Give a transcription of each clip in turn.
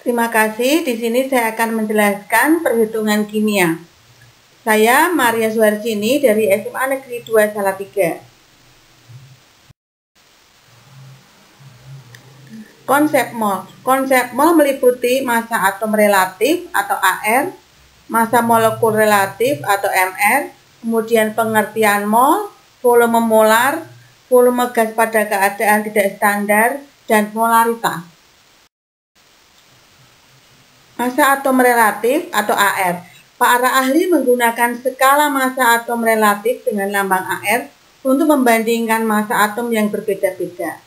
Terima kasih. Di sini saya akan menjelaskan perhitungan kimia. Saya Maria Suharjini dari SMA Negeri 2 Salatiga. Konsep mol. Konsep mol meliputi massa atom relatif atau AR, massa molekul relatif atau MR, kemudian pengertian mol, volume molar, volume gas pada keadaan tidak standar, dan molaritas. Massa atom relatif atau AR. Para ahli menggunakan skala massa atom relatif dengan lambang AR untuk membandingkan massa atom yang berbeda-beda.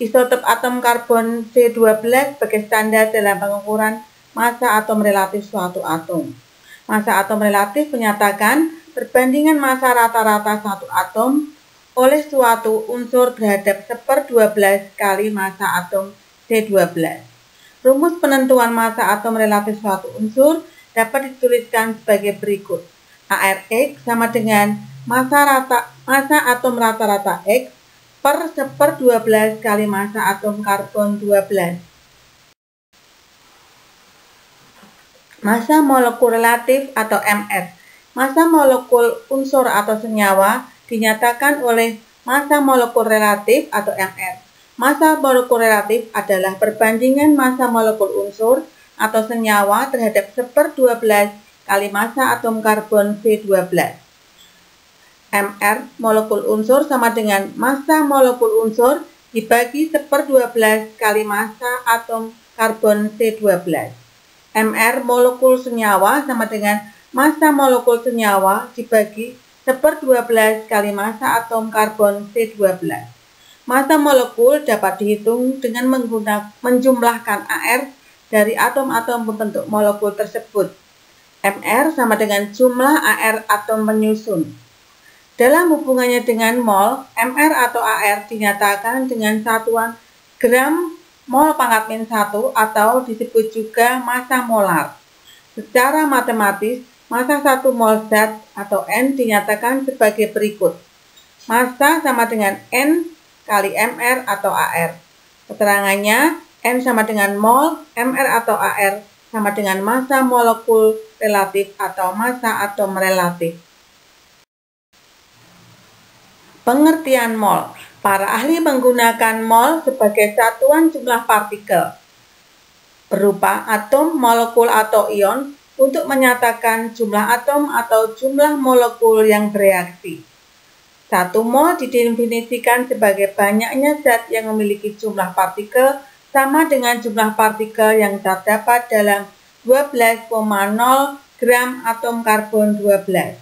Isotop atom karbon C12 sebagai standar dalam pengukuran massa atom relatif suatu atom. Massa atom relatif menyatakan perbandingan massa rata-rata satu atom oleh suatu unsur terhadap 1/12 kali massa atom C12. Rumus penentuan massa atom relatif suatu unsur dapat dituliskan sebagai berikut. ARX sama dengan massa atom rata-rata X per 1/12 kali massa atom karbon 12. Massa molekul relatif atau MR. Massa molekul unsur atau senyawa dinyatakan oleh massa molekul relatif atau MR. Massa molekul relatif adalah perbandingan massa molekul unsur atau senyawa terhadap 1/12 kali massa atom karbon C12. MR molekul unsur sama dengan massa molekul unsur dibagi 1/12 kali massa atom karbon C12. MR molekul senyawa sama dengan massa molekul senyawa dibagi 1/12 kali massa atom karbon C12. Massa molekul dapat dihitung dengan menjumlahkan AR dari atom-atom pembentuk molekul tersebut. MR sama dengan jumlah AR atom penyusun. Dalam hubungannya dengan mol, MR atau AR dinyatakan dengan satuan gram mol pangkat min 1 atau disebut juga massa molar. Secara matematis, massa 1 mol zat atau N dinyatakan sebagai berikut. Massa sama dengan N kali MR atau AR. Keterangannya, N sama dengan mol, MR atau AR sama dengan massa molekul relatif atau massa atom relatif. Pengertian mol. Para ahli menggunakan mol sebagai satuan jumlah partikel berupa atom, molekul, atau ion untuk menyatakan jumlah atom atau jumlah molekul yang bereaksi. 1 mol didefinisikan sebagai banyaknya zat yang memiliki jumlah partikel sama dengan jumlah partikel yang terdapat dalam 12,0 gram atom karbon 12.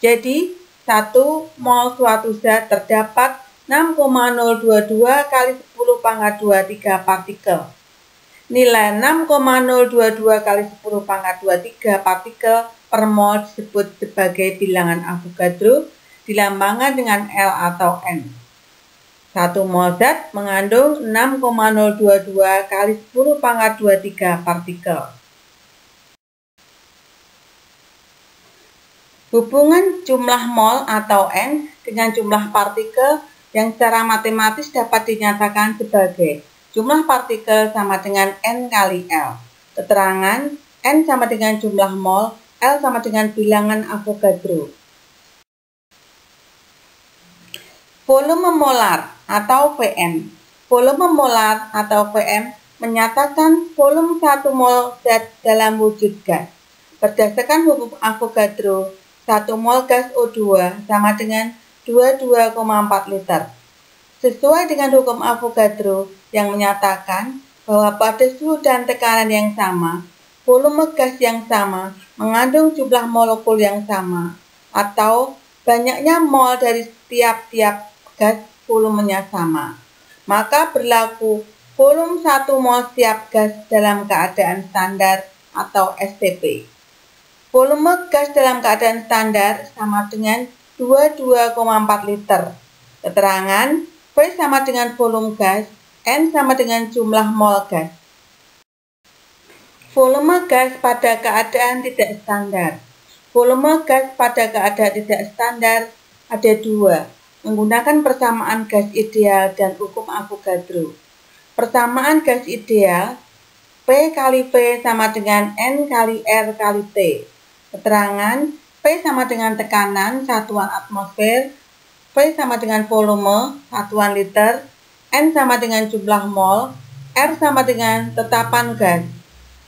Jadi, 1 mol suatu zat terdapat 6,022 kali 10 pangkat 23 partikel. Nilai 6,022 kali 10 pangkat 23 partikel per mol disebut sebagai bilangan Avogadro, dilambangkan dengan L atau N. 1 mol zat mengandung 6,022 kali 10 pangkat 23 partikel. Hubungan jumlah mol atau N dengan jumlah partikel yang secara matematis dapat dinyatakan sebagai jumlah partikel sama dengan N kali L. Keterangan N sama dengan jumlah mol, L sama dengan bilangan Avogadro. Volume molar atau Vm. Volume molar atau Vm menyatakan volume 1 mol zat dalam wujud gas. Berdasarkan hukum Avogadro, 1 mol gas O2 sama dengan 22,4 liter. Sesuai dengan hukum Avogadro yang menyatakan bahwa pada suhu dan tekanan yang sama, volume gas yang sama mengandung jumlah molekul yang sama, atau banyaknya mol dari tiap-tiap gas volumenya sama. Maka berlaku volume 1 mol setiap gas dalam keadaan standar atau STP. Volume gas dalam keadaan standar sama dengan 22,4 liter. Keterangan V sama dengan volume gas, N sama dengan jumlah mol gas. Volume gas pada keadaan tidak standar. Volume gas pada keadaan tidak standar ada 2. Menggunakan persamaan gas ideal dan hukum Avogadro. Persamaan gas ideal P kali V sama dengan N kali R kali T. Keterangan P sama dengan tekanan satuan atmosfer, V sama dengan volume satuan liter, N sama dengan jumlah mol, R sama dengan tetapan gas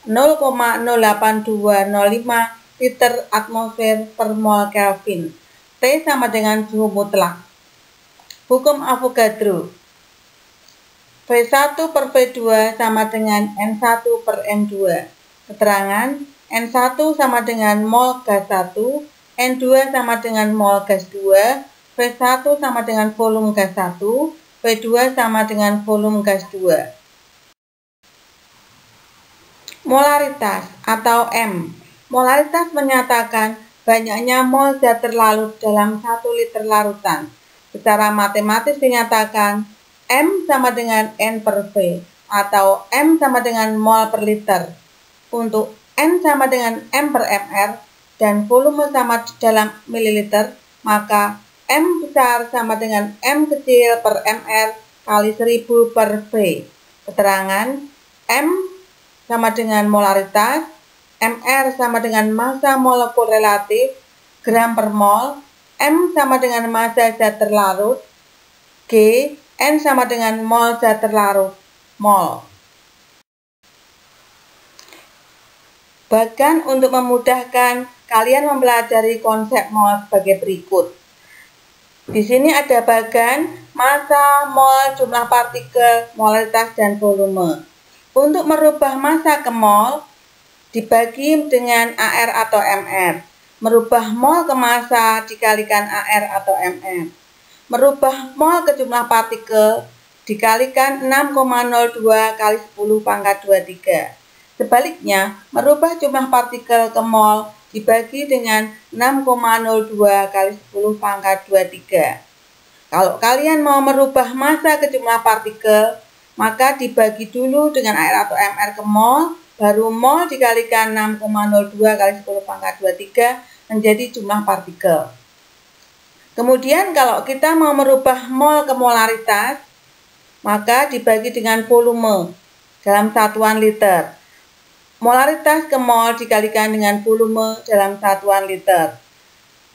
0,08205 liter atmosfer per mol Kelvin. T sama dengan suhu mutlak. Hukum Avogadro. V1 per V2 sama dengan N1 per N2. Keterangan N1 sama dengan mol gas 1, N2 sama dengan mol gas 2, V1 sama dengan volume gas 1, V2 sama dengan volume gas 2. Molaritas atau M. Molaritas menyatakan banyaknya mol zat terlarut dalam 1 liter larutan. Secara matematis dinyatakan M sama dengan N per V atau M sama dengan mol per liter. Untuk N sama dengan M per mR dan volume sama dalam mililiter, maka M besar sama dengan M kecil per mR kali 1000 per V. Keterangan M sama dengan molaritas, mR sama dengan massa molekul relatif, gram per mol, M sama dengan massa zat terlarut, G, N sama dengan mol zat terlarut, mol. Bahkan untuk memudahkan, kalian mempelajari konsep mol sebagai berikut. Di sini ada bagan, massa, mol, jumlah partikel, molaritas, dan volume. Untuk merubah massa ke mol, dibagi dengan AR atau MR. Merubah mol ke massa dikalikan AR atau MR. Merubah mol ke jumlah partikel dikalikan 6,02 kali 10 pangkat 23. Sebaliknya, merubah jumlah partikel ke mol dibagi dengan 6,02 kali 10 pangkat 23. Kalau kalian mau merubah massa ke jumlah partikel, maka dibagi dulu dengan AR atau MR ke mol, baru mol dikalikan 6,02 kali 10 pangkat 23 menjadi jumlah partikel. Kemudian kalau kita mau merubah mol ke molaritas, maka dibagi dengan volume dalam satuan liter. Molaritas ke mol dikalikan dengan volume dalam satuan liter.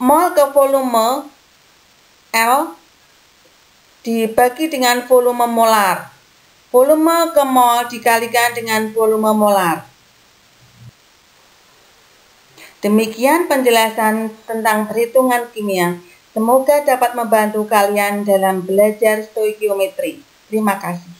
Mol ke volume L dibagi dengan volume molar. Volume ke mol dikalikan dengan volume molar. Demikian penjelasan tentang perhitungan kimia. Semoga dapat membantu kalian dalam belajar stoikiometri. Terima kasih.